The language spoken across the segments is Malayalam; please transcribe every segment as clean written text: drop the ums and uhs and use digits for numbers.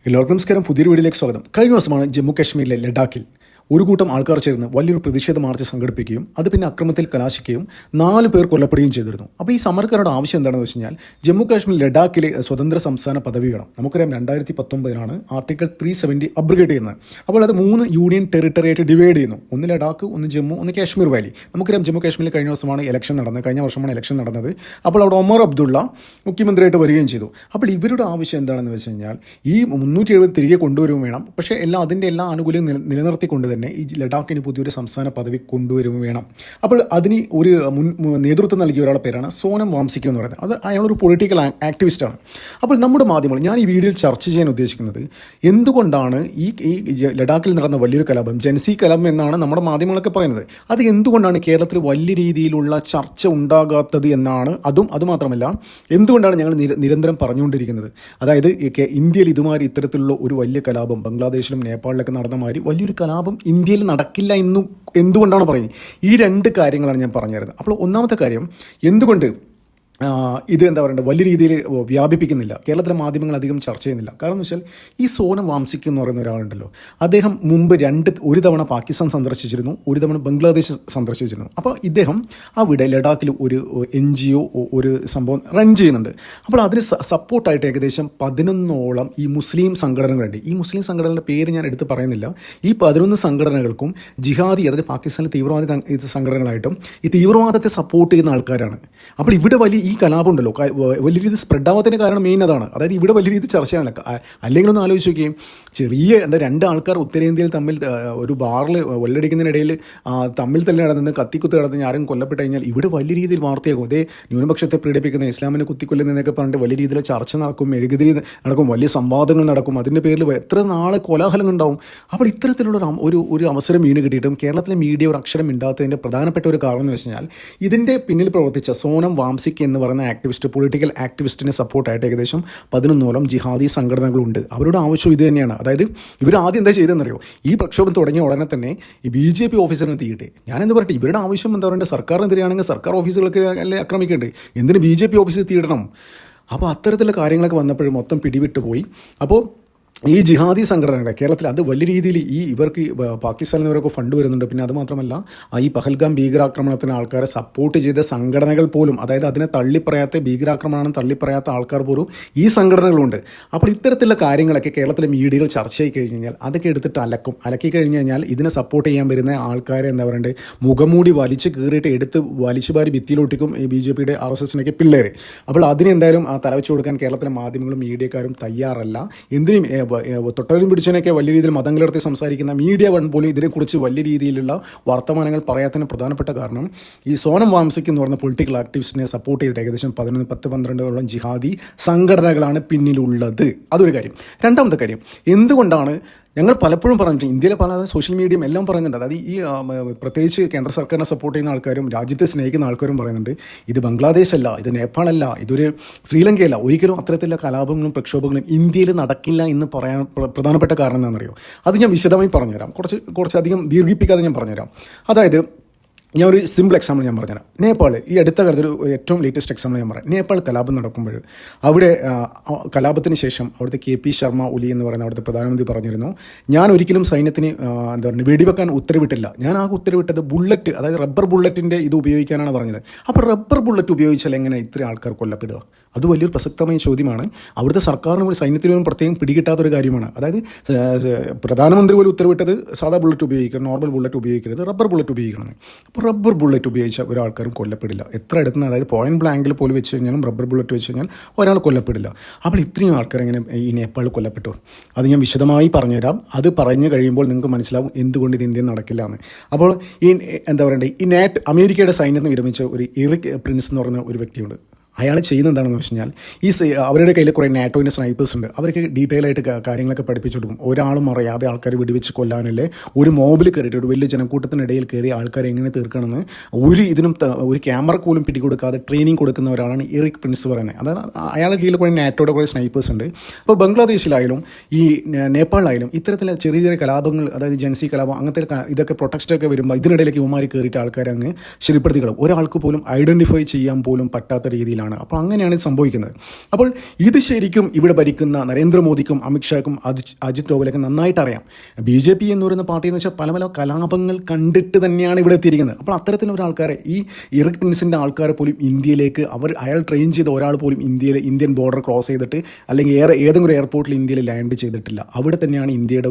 എല്ലാവർക്കും നമസ്കാരം. പുതിയൊരു വീഡിയോയിലേക്ക് സ്വാഗതം. കഴിഞ്ഞ ദിവസമാണ് ജമ്മു കാശ്മീരിലെ ലഡാക്കിൽ ഒരു കൂട്ടം ആൾക്കാർ ചേർന്ന് വലിയൊരു പ്രതിഷേധ മാർച്ച് സംഘടിപ്പിക്കുകയും അത് പിന്നെ അക്രമത്തിൽ കലാശിക്കുകയും 4 പേർ കൊല്ലപ്പെടുകയും ചെയ്തിരുന്നു. അപ്പോൾ ഈ സമരക്കാരുടെ ആവശ്യം എന്താണെന്ന് വെച്ച് കഴിഞ്ഞാൽ ജമ്മു കാശ്മീർ ലഡാക്കിലെ സ്വതന്ത്ര സംസ്ഥാന പദവി വേണം. നമുക്കറിയാം 2019 ആർട്ടിക്കിൾ 370 അബ്രിഗേറ്റ് ചെയ്യുന്നത്. അപ്പോൾ അത് 3 യൂണിയൻ ടെറിട്ടറിയായിട്ട് ഡിവൈഡ് ചെയ്യുന്നു. ഒന്ന് ലഡാക്ക്, ഒന്ന് ജമ്മു, ഒന്ന് കാശ്മീർ വാലി. നമുക്കറിയാം ജമ്മു കാശ്മീരിൽ കഴിഞ്ഞ വർഷമാണ് ഇലക്ഷൻ നടന്നത്. കഴിഞ്ഞ വർഷമാണ് ഇലക്ഷൻ നടന്നത്. അപ്പോൾ അവിടെ ഒമർ അബ്ദുള്ള മുഖ്യമന്ത്രിയായിട്ട് വരികയും ചെയ്തു. അപ്പോൾ ഇവരുടെ ആവശ്യം എന്താണെന്ന് വെച്ച് കഴിഞ്ഞാൽ ഈ 370 തിരികെ കൊണ്ടുവരും വേണം. പക്ഷേ അതിൻ്റെ എല്ലാ ആനുകൂല്യം നിലനിർത്തിക്കൊണ്ട് തന്നെ ഈ ലഡാക്കിന് പുതിയൊരു സംസ്ഥാന പദവി കൊണ്ടുവരും വേണം. അപ്പോൾ അതിന് ഒരു നേതൃത്വം നൽകിയ ഒരാളുടെ പേരാണ് സോനം വാംസിക് എന്ന് പറയുന്നത്. അത് അയാളൊരു പൊളിറ്റിക്കൽ ആക്ടിവിസ്റ്റാണ്. അപ്പോൾ നമ്മുടെ മാധ്യമങ്ങൾ, ഞാൻ ഈ വീഡിയോയിൽ ചർച്ച ചെയ്യാൻ ഉദ്ദേശിക്കുന്നത് എന്തുകൊണ്ടാണ് ഈ ലഡാക്കിൽ നടന്ന വലിയൊരു കലാപം, ജൻസി കലാപം എന്നാണ് നമ്മുടെ മാധ്യമങ്ങളൊക്കെ പറയുന്നത്, അത് എന്തുകൊണ്ടാണ് കേരളത്തിൽ വലിയ രീതിയിലുള്ള ചർച്ച ഉണ്ടാകാത്തത് എന്നാണ്. അതുമാത്രമല്ല, എന്തുകൊണ്ടാണ് ഞങ്ങൾ നിരന്തരം പറഞ്ഞുകൊണ്ടിരിക്കുന്നത്. അതായത് ഇന്ത്യയിൽ ഇത്തരത്തിലുള്ള ഒരു വലിയ കലാപം ബംഗ്ലാദേശിലും നേപ്പാളിലൊക്കെ നടന്ന മാതിരി വലിയൊരു കലാപം ഇന്ത്യയിൽ നടക്കില്ല എന്തുകൊണ്ടാണ് പറയുന്നത്. ഈ 2 കാര്യങ്ങളാണ് ഞാൻ പറഞ്ഞുതരുന്നത്. അപ്പോൾ ഒന്നാമത്തെ കാര്യം, എന്തുകൊണ്ട് ഇത് വലിയ രീതിയിൽ വ്യാപിപ്പിക്കുന്നില്ല, കേരളത്തിലെ മാധ്യമങ്ങൾ അധികം ചർച്ച ചെയ്യുന്നില്ല. കാരണം എന്ന് വെച്ചാൽ ഈ സോനം വാംസിക് എന്ന് പറയുന്ന ഒരാളുണ്ടല്ലോ, അദ്ദേഹം മുമ്പ് ഒരു തവണ പാകിസ്ഥാൻ സന്ദർശിച്ചിരുന്നു, ഒരു തവണ ബംഗ്ലാദേശ് സന്ദർശിച്ചിരുന്നു. അപ്പോൾ ഇദ്ദേഹം അവിടെ ലഡാക്കിൽ ഒരു NGO ഒരു സംഭവം റൺ ചെയ്യുന്നുണ്ട്. അപ്പോൾ അതിന് സപ്പോർട്ടായിട്ട് ഏകദേശം 11ഓളം ഈ മുസ്ലിം സംഘടനകളുണ്ട്. ഈ മുസ്ലിം സംഘടനകളുടെ പേര് ഞാൻ എടുത്ത് പറയുന്നില്ല. ഈ 11 സംഘടനകൾക്കും ജിഹാദി, അതായത് പാകിസ്ഥാനിലെ തീവ്രവാദ സംഘടനകളായിട്ടും ഈ തീവ്രവാദത്തെ സപ്പോർട്ട് ചെയ്യുന്ന ആൾക്കാരാണ്. അപ്പോൾ ഇവിടെ ഈ കലാപം ഉണ്ടല്ലോ, വലിയ രീതിയിൽ സ്പ്രെഡ് ആവാത്തതിന് കാരണം മെയിൻ അതാണ്. അതായത് ഇവിടെ വലിയ രീതിയിൽ ചർച്ച ചെയ്യാനല്ല. അല്ലെങ്കിൽ ഒന്ന് ആലോചിച്ച് നോക്കുകയും, ചെറിയ 2 ആൾക്കാർ ഉത്തരേന്ത്യയിൽ തമ്മിൽ ഒരു ബാറിൽ വെള്ളടിക്കുന്നതിനിടയിൽ തമ്മിൽ തന്നെ നടന്ന് കത്തിക്കുത്ത് കിടന്ന് ആരും കൊല്ലപ്പെട്ട് കഴിഞ്ഞാൽ ഇവിടെ വലിയ രീതിയിൽ വാർത്തയാകും. അതേ ന്യൂനപക്ഷത്തെ പീഡിപ്പിക്കുന്ന, ഇസ്ലാമിനെ കുത്തിക്കൊല്ലുന്നതൊക്കെ പറഞ്ഞിട്ട് വലിയ രീതിയിൽ ചർച്ച നടക്കും, മെഴുകുതിരി നടക്കും, വലിയ സംവാദങ്ങൾ നടക്കും. അതിൻ്റെ പേരിൽ എത്ര നാളെ കോലാഹലങ്ങൾ ഉണ്ടാവും. അപ്പോൾ ഇത്തരത്തിലുള്ള ഒരു അവസരം വീണ് കിട്ടിയിട്ടും കേരളത്തിലെ മീഡിയ ഒരു അക്ഷരം ഇണ്ടാത്തതിൻ്റെ പ്രധാനപ്പെട്ട ഒരു കാരണം എന്ന് വെച്ച് കഴിഞ്ഞാൽ ഇതിൻ്റെ പിന്നിൽ പ്രവർത്തിച്ച സോനം വാംസിക് എന്ന് പറയുന്ന ആക്ടിവിസ്റ്റ്, പൊളിറ്റിക്കൽ ആക്ടിവിസ്റ്റിനെ സപ്പോർട്ടായിട്ട് ഏകദേശം 11ഓളം ജിഹാദി സംഘടനകളുണ്ട്. അവരുടെ ആവശ്യം ഇത് തന്നെയാണ്. അതായത് ഇവർ ആദ്യം എന്താ ചെയ്തതെന്നറിയോ, ഈ പ്രക്ഷോഭം തുടങ്ങിയ ഉടനെ തന്നെ ഈ BJP ഓഫീസറിനെ തീയിട്ടെ. ഞാനെന്ത് പറയട്ടെ, ഇവരുടെ ആവശ്യം എന്താ പറയുക, സർക്കാരിനെതിരെയാണെങ്കിൽ സർക്കാർ ഓഫീസുകളൊക്കെ അല്ലേ ആക്രമിക്കേണ്ടത്, എന്തിന് BJP ഓഫീസിൽ തീയിടണം. അപ്പോൾ അത്തരത്തിലുള്ള കാര്യങ്ങളൊക്കെ വന്നപ്പോഴും മൊത്തം പിടിവിട്ട് പോയി. അപ്പോൾ ഈ ജിഹാദി സംഘടനകളെ കേരളത്തിൽ അത് വലിയ രീതിയിൽ ഇവർക്ക് പാകിസ്ഥാനിൽ നിന്നവരൊക്കെ ഫണ്ട് വരുന്നുണ്ട്. പിന്നെ അതുമാത്രമല്ല, ഈ പഹൽഗാം ഭീകരാക്രമണത്തിന് ആൾക്കാരെ സപ്പോർട്ട് ചെയ്ത സംഘടനകൾ പോലും, അതായത് അതിനെ തള്ളിപ്പറയാത്ത, ഭീകരാക്രമണം തള്ളിപ്പറയാത്ത ആൾക്കാർ പോലും ഈ സംഘടനകളുണ്ട്. അപ്പോൾ ഇത്തരത്തിലുള്ള കാര്യങ്ങളൊക്കെ കേരളത്തിലെ മീഡിയകൾ ചർച്ച ചെയ്ത് കഴിഞ്ഞ് കഴിഞ്ഞാൽ അതൊക്കെ എടുത്തിട്ട് അലക്കി കഴിഞ്ഞ് കഴിഞ്ഞാൽ ഇതിനെ സപ്പോർട്ട് ചെയ്യാൻ വരുന്ന ആൾക്കാരെ മുഖംമൂടി വലിച്ച് കീറിയിട്ട് എടുത്ത് വലിച്ചുപാരി ഭിത്തിയിലൊട്ടിക്കും ഈ BJPയുടെ RSSനൊക്കെ പിള്ളേർ. അപ്പോൾ അതിനെന്തായാലും തലവെച്ച് കൊടുക്കാൻ കേരളത്തിലെ മാധ്യമങ്ങളും മീഡിയക്കാരും തയ്യാറല്ല. എന്തിനും തൊട്ടലും പിടിച്ചതിനൊക്കെ വലിയ രീതിയിൽ മതം കലർത്തി സംസാരിക്കുന്ന മീഡിയ വൺ പോലും ഇതിനെക്കുറിച്ച് വലിയ രീതിയിലുള്ള വർത്തമാനങ്ങൾ പറയാത്തതിന് പ്രധാനപ്പെട്ട കാരണം ഈ സോനം വാംസിക് എന്ന് പറയുന്ന പൊളിറ്റിക്കൽ ആക്ടിവിസ്റ്റിനെ സപ്പോർട്ട് ചെയ്തിട്ട് ഏകദേശം 10-12 ജിഹാദി സംഘടനകളാണ് പിന്നിലുള്ളത്. അതൊരു കാര്യം. രണ്ടാമത്തെ കാര്യം, എന്തുകൊണ്ടാണ് ഞങ്ങൾ പലപ്പോഴും പറഞ്ഞിട്ടുണ്ട്, ഇന്ത്യയിലെ പല സോഷ്യൽ മീഡിയയും എല്ലാം പറയുന്നുണ്ട്, അതായത് ഈ പ്രത്യേകിച്ച് കേന്ദ്ര സർക്കാരിനെ സപ്പോർട്ട് ചെയ്യുന്ന ആൾക്കാരും രാജ്യത്തെ സ്നേഹിക്കുന്ന ആൾക്കാരും പറയുന്നുണ്ട്, ഇത് ബംഗ്ലാദേശ് അല്ല, ഇത് നേപ്പാളല്ല, ഇതൊരു ശ്രീലങ്കയല്ല, ഒരിക്കലും അത്തരത്തിലുള്ള കലാപങ്ങളും പ്രക്ഷോഭങ്ങളും ഇന്ത്യയിൽ നടക്കില്ല എന്ന് പറയാൻ പ്രധാനപ്പെട്ട കാരണം എന്താണെന്നറിയോ. അത് ഞാൻ വിശദമായി പറഞ്ഞുതരാം, കുറച്ചധികം ദീർഘിപ്പിക്കാതെ ഞാൻ പറഞ്ഞുതരാം. അതായത് ഞാൻ ഒരു സിമ്പിൾ എക്സാമ്പിൾ ഞാൻ പറഞ്ഞുതരാം. നേപ്പാൾ, ഈ അടുത്ത കാലത്തൊരു ഏറ്റവും ലേറ്റസ്റ്റ് എക്സാമ്പിൾ ഞാൻ പറയാം. നേപ്പാൾ കലാപം നടക്കുമ്പോൾ അവിടെ കലാപത്തിന് ശേഷം അവിടുത്തെ KP ശർമ്മ ഒലി എന്ന് പറയുന്ന അവിടുത്തെ പ്രധാനമന്ത്രി പറഞ്ഞിരുന്നു, ഞാൻ ഒരിക്കലും സൈന്യത്തിന് വെടിവെക്കാൻ ഉത്തരവിട്ടില്ല, ഞാൻ ആ ഉത്തരവിട്ടത് ബുള്ളറ്റ്, അതായത് റബ്ബർ ബുള്ളറ്റിൻ്റെ ഇത് ഉപയോഗിക്കാനാണ് പറഞ്ഞത്. അപ്പോൾ റബ്ബർ ബുള്ളറ്റ് ഉപയോഗിച്ചാൽ എങ്ങനെ ഇത്രയും ആൾക്കാർ കൊല്ലപ്പെടുക? അത് വലിയൊരു പ്രസക്തമായ ചോദ്യമാണ്. അവിടുത്തെ സർക്കാരിന് പോലും സൈന്യത്തിന് പോലും പ്രത്യേകം പിടികിട്ടാത്തൊരു കാര്യമാണ്. അതായത് പ്രധാനമന്ത്രി പോലും ഉത്തരവിട്ടത് സാധാ ബുള്ളറ്റ് ഉപയോഗിക്കണം, നോർമൽ ബുള്ളറ്റ് ഉപയോഗിക്കരുത്, റബ്ബർ ബുള്ളറ്റ് ഉപയോഗിക്കണം. അപ്പോൾ റബ്ബർ ബുള്ളറ്റ് ഉപയോഗിച്ച ഒരാൾക്കാരും കൊല്ലപ്പെടില്ല. എത്ര അടുത്തുനിന്ന്, അതായത് പോയിന്റ് ബ്ലാങ്കിൽ പോലും വെച്ച് കഴിഞ്ഞാലും റബ്ബർ ബുള്ളറ്റ് വെച്ച് കഴിഞ്ഞാൽ ഒരാൾ കൊല്ലപ്പെടില്ല. അപ്പോൾ ഇത്രയും ആൾക്കാർ എങ്ങനെ ഈ നേപ്പാളിൽ കൊല്ലപ്പെട്ടു? അത് ഞാൻ വിശദമായി പറഞ്ഞുതരാം. അത് പറഞ്ഞു കഴിയുമ്പോൾ നിങ്ങൾക്ക് മനസ്സിലാവും എന്തുകൊണ്ട് ഇത് ഇന്ത്യയിൽ നടക്കില്ല എന്ന്. അപ്പോൾ ഈ അമേരിക്കയുടെ സൈന്യത്തിന് വിരമിച്ച ഒരു എറിക് പ്രിൻസ് എന്ന് പറയുന്ന ഒരു വ്യക്തിയുണ്ട്. അയാൾ ചെയ്യുന്നത് എന്താണെന്ന് വെച്ച് കഴിഞ്ഞാൽ അവരുടെ കയ്യിൽ കുറേ നാറ്റോൻ്റെ സ്നൈപ്പേഴ്സ് ഉണ്ട്. അവർക്ക് ഡീറ്റെയിൽ ആയിട്ട് കാര്യങ്ങളൊക്കെ പഠിപ്പിച്ചു കൊടുക്കും. ഒരാളും അറിയാതെ ആൾക്കാർ വെടിവെച്ച് കൊല്ലാനല്ലേ, ഒരു മോബിൽ കയറിയിട്ട് ഒരു വലിയ ജനക്കൂട്ടത്തിനിടയിൽ കയറി ആൾക്കാരെ എങ്ങനെ തീർക്കണമെന്ന് ഒരു ക്യാമറ പോലും പിടികൊടുക്കാതെ ട്രെയിനിങ് കൊടുക്കുന്ന ഒരാളാണ് എറിക് പ്രിൻസ് പറയുന്നത്. അതായത് അയാളുടെ കയ്യിൽ കുറേ നാറ്റോയുടെ കുറേ സ്നൈപ്പേഴ്സ് ഉണ്ട്. അപ്പോൾ ബംഗ്ലാദേശിലായാലും ഈ നേപ്പാളിലായാലും ഇത്തരത്തിലെ ചെറിയ ചെറിയ കലാപങ്ങൾ, അതായത് ജൻസി കലാപം, അങ്ങനത്തെ ഇതൊക്കെ പ്രൊട്ടക്സ്റ്റൊക്കെ വരുമ്പോൾ ഇതിനിടയിലേക്ക് ഇവന്മാർ കയറിയിട്ട് ആൾക്കാരെ അങ്ങ് ശരിപ്പെടുത്തിക്കളും. ഒരാൾക്ക് പോലും ഐഡൻറ്റിഫൈ ചെയ്യാൻ പോലും പറ്റാത്ത രീതിയിൽ ലെവലിലാണ്. അപ്പോൾ അങ്ങനെയാണ് ഇത് സംഭവിക്കുന്നത്. അപ്പോൾ ഇത് ശരിക്കും ഇവിടെ ഭരിക്കുന്ന നരേന്ദ്രമോദിക്കും അമിത്ഷാക്കും അജിത് ഡോവലൊക്കെ നന്നായിട്ട് അറിയാം. BJP എന്ന് പറയുന്ന പാർട്ടി എന്ന് വെച്ചാൽ പല പല കലാപങ്ങൾ കണ്ടിട്ട് തന്നെയാണ് ഇവിടെ എത്തിയിരിക്കുന്നത്. അപ്പോൾ അത്തരത്തിലുള്ള ആൾക്കാരെ, ഈ ഇറക് പ്രിൻസിൻ്റെ ആൾക്കാരെ പോലും ഇന്ത്യയിലേക്ക് അയാൾ ട്രെയിൻ ചെയ്ത ഒരാൾ പോലും ഇന്ത്യൻ ബോർഡർ ക്രോസ് ചെയ്തിട്ട് അല്ലെങ്കിൽ ഏതെങ്കിലും ഒരു എയർപോർട്ടിൽ ഇന്ത്യയിൽ ലാൻഡ് ചെയ്തിട്ടില്ല. അവിടെ തന്നെയാണ് ഇന്ത്യയുടെ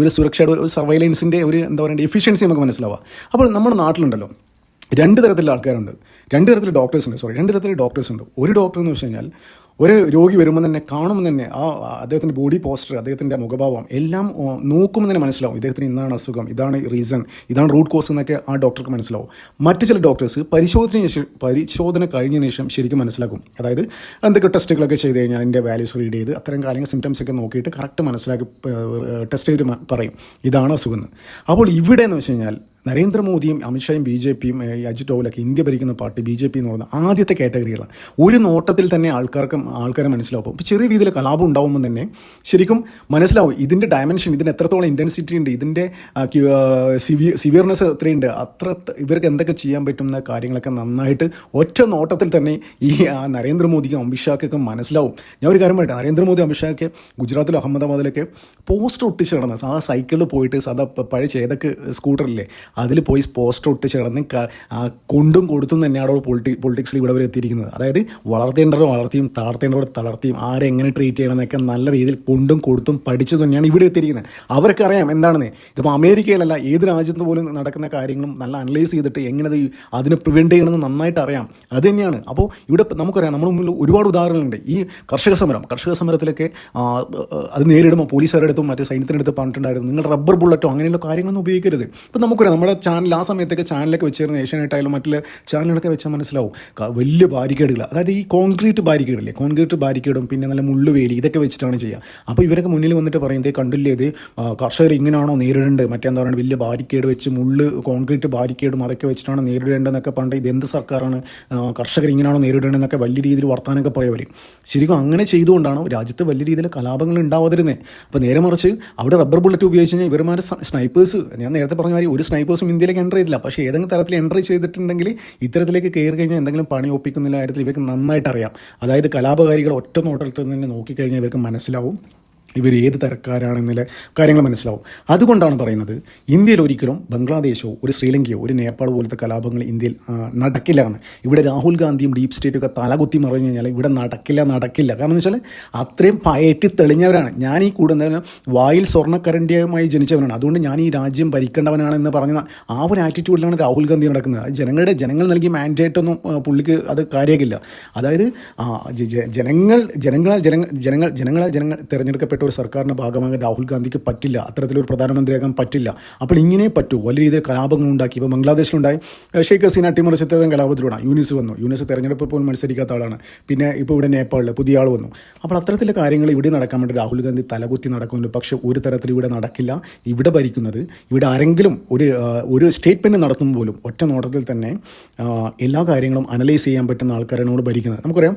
ഒരു സുരക്ഷയുടെ ഒരു സർവൈലൻസിൻ്റെ ഒരു എന്താ പറയുക എഫിഷ്യൻസി നമുക്ക് മനസ്സിലാവുക. അപ്പോൾ നമ്മുടെ നാട്ടിലുണ്ടല്ലോ രണ്ട് തരത്തിലുള്ള ആൾക്കാരുണ്ട്, രണ്ട് തരത്തിലുള്ള ഡോക്ടേഴ്സ് ഉണ്ട്. ഒരു ഡോക്ടർ എന്ന് വെച്ച് കഴിഞ്ഞാൽ ഒരു രോഗി വരുമ്പോൾ തന്നെ കാണുമ്പോൾ തന്നെ അദ്ദേഹത്തിൻ്റെ ബോഡി പോസ്റ്റർ, അദ്ദേഹത്തിൻ്റെ മുഖഭാവം എല്ലാം നോക്കുമ്പോൾ തന്നെ മനസ്സിലാവും ഇദ്ദേഹത്തിന് ഇന്നാണ് അസുഖം, ഇതാണ് റീസൺ, ഇതാണ് റൂട്ട് കോസ് എന്നൊക്കെ ആ ഡോക്ടർക്ക് മനസ്സിലാവും. മറ്റു ചില ഡോക്ടേഴ്സ് പരിശോധന കഴിഞ്ഞതിന് ശേഷം ശരിക്കും മനസ്സിലാക്കും. അതായത് എന്തൊക്കെ ടെസ്റ്റുകളൊക്കെ ചെയ്ത് കഴിഞ്ഞാൽ അതിൻ്റെ വാല്യൂസ് റീഡ് ചെയ്ത് അത്തരം കാര്യങ്ങൾ സിംറ്റംസ് ഒക്കെ നോക്കിയിട്ട് കറക്റ്റ് മനസ്സിലാക്കി ടെസ്റ്റ് ചെയ്ത് പറയും ഇതാണ് അസുഖം എന്ന്. അപ്പോൾ ഇവിടെ എന്ന് വെച്ച് കഴിഞ്ഞാൽ നരേന്ദ്രമോദിയും അമിത്ഷായും BJPയും അജിത് ഡോവലൊക്കെ ഇന്ത്യ ഭരിക്കുന്ന പാർട്ടി BJP എന്ന് പറയുന്ന ആദ്യത്തെ കാറ്റഗറികളാണ്. ഒരു നോട്ടത്തിൽ തന്നെ ആൾക്കാരെ മനസ്സിലാവും. ഇപ്പോൾ ചെറിയ രീതിയിൽ കലാപം ഉണ്ടാകുമ്പോൾ തന്നെ ശരിക്കും മനസ്സിലാവും ഇതിൻ്റെ ഡയമെൻഷൻ, ഇതിന് എത്രത്തോളം ഇൻറ്റൻസിറ്റി ഉണ്ട്, ഇതിൻ്റെ സിവിയർനെസ് എത്രയുണ്ട്, ഇവർക്ക് എന്തൊക്കെ ചെയ്യാൻ പറ്റുന്ന കാര്യങ്ങളൊക്കെ നന്നായിട്ട് ഒറ്റ നോട്ടത്തിൽ തന്നെ ഈ നരേന്ദ്രമോദിക്കും അമിത്ഷാക്കൊക്കെ മനസ്സിലാവും. ഞാൻ ഒരു കാര്യം പറയട്ടെ, നരേന്ദ്രമോദി അമിത്ഷാക്ക് ഗുജറാത്തിലും അഹമ്മദാബാദിലൊക്കെ പോസ്റ്റർ ഒട്ടിച്ച് കിടന്ന് സാധാ സൈക്കിളിൽ പോയിട്ട് സാധാ പഴയ ചേതക്ക് സ്കൂട്ടറില്ലേ അതിൽ പോയി പോസ്റ്റർ ഒട്ടിച്ച് കിടന്ന് കൊണ്ടും കൊടുത്തും തന്നെയാണ് പൊളിറ്റിക്സിൽ ഇവിടെ വരെ എത്തിയിരിക്കുന്നത്. അതായത് വളർത്തേണ്ടവർ വളർത്തിയും താഴ്ത്തേണ്ടവർ തളർത്തിയും ആരെ എങ്ങനെ ട്രീറ്റ് ചെയ്യണമെന്നൊക്കെ നല്ല രീതിയിൽ കൊണ്ടും കൊടുത്തും പഠിച്ചു തന്നെയാണ് ഇവിടെ എത്തിയിരിക്കുന്നത്. അവർക്ക് അറിയാം എന്താണെന്ന്. ഇതിപ്പോൾ അമേരിക്കയിലല്ല ഏത് രാജ്യത്ത് പോലും നടക്കുന്ന കാര്യങ്ങളും നല്ല അനലൈസ് ചെയ്തിട്ട് എങ്ങനെ അതിനെ പ്രിവെൻറ്റ് ചെയ്യണമെന്ന് നന്നായിട്ട് അറിയാം. അത് തന്നെയാണ്. അപ്പോൾ ഇവിടെ നമുക്കറിയാം, നമ്മുടെ മുമ്പിൽ ഒരുപാട് ഉദാഹരണങ്ങളുണ്ട്. ഈ കർഷക സമരത്തിലൊക്കെ അത് നേരിടുമ്പോൾ പോലീസുകാരുടെ അടുത്തും മറ്റേ സൈന്യത്തിനടുത്ത് പറഞ്ഞിട്ടുണ്ടായിരുന്നു നിങ്ങൾ റബ്ബർ ബുള്ളറ്റോ അങ്ങനെയുള്ള കാര്യങ്ങളൊന്നും ഉപയോഗിക്കരുത്. ഇപ്പം നമുക്കറിയാം നമ്മുടെ ചാനൽ ആ സമയത്തൊക്കെ ചാനലൊക്കെ വെച്ചിരുന്ന ഏഷ്യാനെറ്റായാലും മറ്റുള്ള ചാനലുകളൊക്കെ വെച്ചാൽ മനസ്സിലാവും വലിയ ബാരിക്കേഡുകൾ, അതായത് ഈ കോൺക്രീറ്റ് ബാരിക്കേഡും പിന്നെ നല്ല മുള്ളുവേലി ഇതൊക്കെ വെച്ചിട്ടാണ് ചെയ്യുക. അപ്പോൾ ഇവരൊക്കെ മുന്നിൽ വന്നിട്ട് പറയുന്നത് കണ്ടില്ലേ ഇത് കർഷകർ ഇങ്ങനെയാണോ നേരിടേണ്ടത്, മറ്റെന്താ പറയുക വലിയ ബാരിക്കേഡ് വെച്ച് കോൺക്രീറ്റ് ബാരിക്കേഡും അതൊക്കെ വെച്ചിട്ടാണ് നേരിടേണ്ടതെന്നൊക്കെ പറഞ്ഞിട്ട് ഇതെന്ത് സർക്കാരാണ്, കർഷകർ ഇങ്ങനെയാണോ നേരിടേണ്ടതെന്നൊക്കെ വലിയ രീതിയിൽ വർത്താനൊക്കെ പറയുവർ. ശരിക്കും അങ്ങനെ ചെയ്തുകൊണ്ടാണ് രാജ്യത്ത് വലിയ രീതിയിൽ കലാപങ്ങൾ ഉണ്ടാവാതിരുന്നത്. അപ്പോൾ നേരെ മറിച്ച് അവിടെ റബ്ബർ ബുള്ളറ്റ് ഉപയോഗിച്ച് കഴിഞ്ഞാൽ ഇവരുമാരെ സ്നൈപ്പേഴ്സ്, ഞാൻ നേരത്തെ പറഞ്ഞ മാതിരി ഒരു സ്നൈപ്പേഴ്സും ഇന്ത്യയിലേക്ക് എൻ്റർ ചെയ്തില്ല. പക്ഷേ ഏതെങ്കിലും തരത്തിൽ എൻ്റർ ചെയ്തിട്ടുണ്ടെങ്കിൽ ഇത്തരത്തിലേക്ക് കയറി കഴിഞ്ഞാൽ എന്തെങ്കിലും പണി ഒപ്പിക്കുന്നില്ല കാര്യത്തിൽ ഇവർക്ക് നന്നായിട്ട് അറിയാം. അതായത് കലാപകാരികൾ ഒറ്റ നോട്ടത്തിൽ തന്നെ നോക്കിക്കഴിഞ്ഞാൽ ഇവർക്ക് മനസ്സിലാവും ഇവർ ഏത് തരക്കാരാണെന്നുള്ള കാര്യങ്ങൾ മനസ്സിലാവും. അതുകൊണ്ടാണ് പറയുന്നത് ഇന്ത്യയിൽ ഒരിക്കലും ബംഗ്ലാദേശോ ഒരു ശ്രീലങ്കയോ ഒരു നേപ്പാൾ പോലത്തെ കലാപങ്ങൾ ഇന്ത്യയിൽ നടക്കില്ല എന്ന്. ഇവിടെ രാഹുൽ ഗാന്ധിയും ഡീപ് സ്റ്റേറ്റൊക്കെ തലകുത്തി മറിഞ്ഞു കഴിഞ്ഞാൽ ഇവിടെ നടക്കില്ല. കാരണം എന്ന് വെച്ചാൽ അത്രയും പയറ്റി തെളിഞ്ഞവരാണ്. ഞാൻ ഈ കൂടുന്നതിന് വായിൽ സ്വർണ്ണക്കരണ്ടിയുമായി ജനിച്ചവനാണ്, അതുകൊണ്ട് ഞാൻ ഈ രാജ്യം ഭരിക്കേണ്ടവനാണെന്ന് പറഞ്ഞ ആ ഒരു ആറ്റിറ്റ്യൂഡിലാണ് രാഹുൽ ഗാന്ധി നടക്കുന്നത്. ജനങ്ങൾ നൽകിയ മാൻഡേറ്റൊന്നും പുള്ളിക്ക് അത് കാര്യമില്ല. അതായത് ജനങ്ങളാൽ തിരഞ്ഞെടുക്കപ്പെട്ട ഒരു സർക്കാരിൻ്റെ ഭാഗമായി രാഹുൽ ഗാന്ധിക്ക് പറ്റില്ല, അത്തരത്തിലൊരു പ്രധാനമന്ത്രിയാകാൻ പറ്റില്ല. അപ്പോൾ ഇങ്ങനെ പറ്റൂ വലിയ രീതിയിൽ കലാപങ്ങൾ ഉണ്ടാക്കി. ഇപ്പോൾ ബംഗ്ലാദേശിലുണ്ടായി ഷെയ്ഖ് ഹസീന അട്ടിമറിച്ചത്തരം കലാപത്തിലൂടെ യൂനിസ് തെരഞ്ഞെടുപ്പ് പോലും മത്സരിക്കാത്ത ആളാണ്. പിന്നെ ഇപ്പോൾ ഇവിടെ നേപ്പാളിൽ പുതിയ ആൾ വന്നു. അപ്പോൾ അത്തരത്തിലെ കാര്യങ്ങൾ ഇവിടെ നടക്കാൻ വേണ്ടി രാഹുൽ ഗാന്ധി തലകുത്തി നടക്കുന്നുണ്ട്. പക്ഷേ ഒരു തരത്തിൽ ഇവിടെ നടക്കില്ല. ഇവിടെ ഭരിക്കുന്നത്, ഇവിടെ ആരെങ്കിലും ഒരു സ്റ്റേറ്റ്മെൻറ്റ് നടത്തുമ്പോൾ പോലും ഒറ്റ നോട്ടത്തിൽ തന്നെ എല്ലാ കാര്യങ്ങളും അനലൈസ് ചെയ്യാൻ പറ്റുന്ന ആൾക്കാരാണ് ഭരിക്കുന്നത്. നമുക്കറിയാം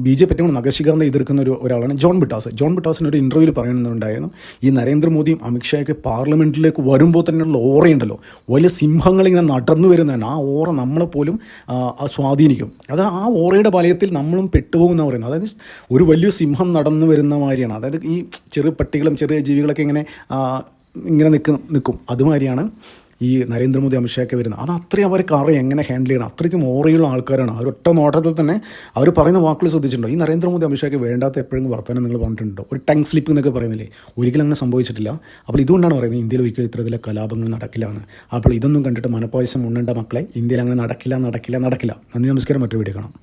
BJP ഏറ്റവും നഖശിഖാന്തം എതിർക്കുന്ന ഒരാളാണ് ജോൺ ബിട്ടാസിന് ഒരു ഇൻ്റർവ്യൂവിൽ പറയുന്നുണ്ടായിരുന്നു ഈ നരേന്ദ്രമോദിയും അമിത്ഷായൊക്കെ പാർലമെൻറ്റിലേക്ക് വരുമ്പോൾ തന്നെയുള്ള ഓറയുണ്ടല്ലോ, വലിയ സിംഹങ്ങളിങ്ങനെ നടന്നു വരുന്നതാണ്. ആ ഓറ നമ്മളെപ്പോലും സ്വാധീനിക്കും. അത് ആ ഓറയുടെ വലയത്തിൽ നമ്മളും പെട്ടുപോകുന്ന പറയുന്നത്. അതായത് ഒരു വലിയ സിംഹം നടന്നു വരുന്ന മാതിരിയാണ്. അതായത് ഈ ചെറു പട്ടികളും ചെറിയ ജീവികളൊക്കെ ഇങ്ങനെ നിൽക്കും. അതുമാതിരിയാണ് ഈ നരേന്ദ്രമോദി അമിത്ഷായൊക്കെ വരുന്നത്. അത് അത്രയും അവർക്ക് അറിയാം എങ്ങനെ ഹാൻഡിൽ ചെയ്യണം. അത്രയ്ക്കും ഓറയുള്ള ആൾക്കാരാണ്. അവരൊറ്റ നോട്ടത്തിൽ തന്നെ അവർ പറയുന്ന വാക്കുകൾ ശ്രദ്ധിച്ചിട്ടുണ്ടോ? ഈ നരേന്ദ്രമോദി അമിത്ഷായ്ക്ക് വേണ്ടാത്ത എപ്പോഴും വർത്തമാനം നിങ്ങൾ പറഞ്ഞിട്ടുണ്ടോ? ഒരു ടങ് സ്ലിപ്പ് എന്നൊക്കെ പറയുന്നില്ലേ, ഒരിക്കലും അങ്ങനെ സംഭവിച്ചിട്ടില്ല. അപ്പോൾ ഇതുകൊണ്ടാണ് പറയുന്നത് ഇന്ത്യയിൽ ഒരിക്കലും ഇത്തരത്തിലെ കലാപങ്ങൾ നടക്കില്ല എന്ന്. അപ്പോൾ ഇതൊന്നും കണ്ടിട്ട് മനപ്പായസം ഉണ്ണേണ്ട മക്കളെ, ഇന്ത്യയിൽ അങ്ങനെ നടക്കില്ല. നന്ദി, നമസ്കാരം. മറ്റൊരു വീഡിയോ കാണാം.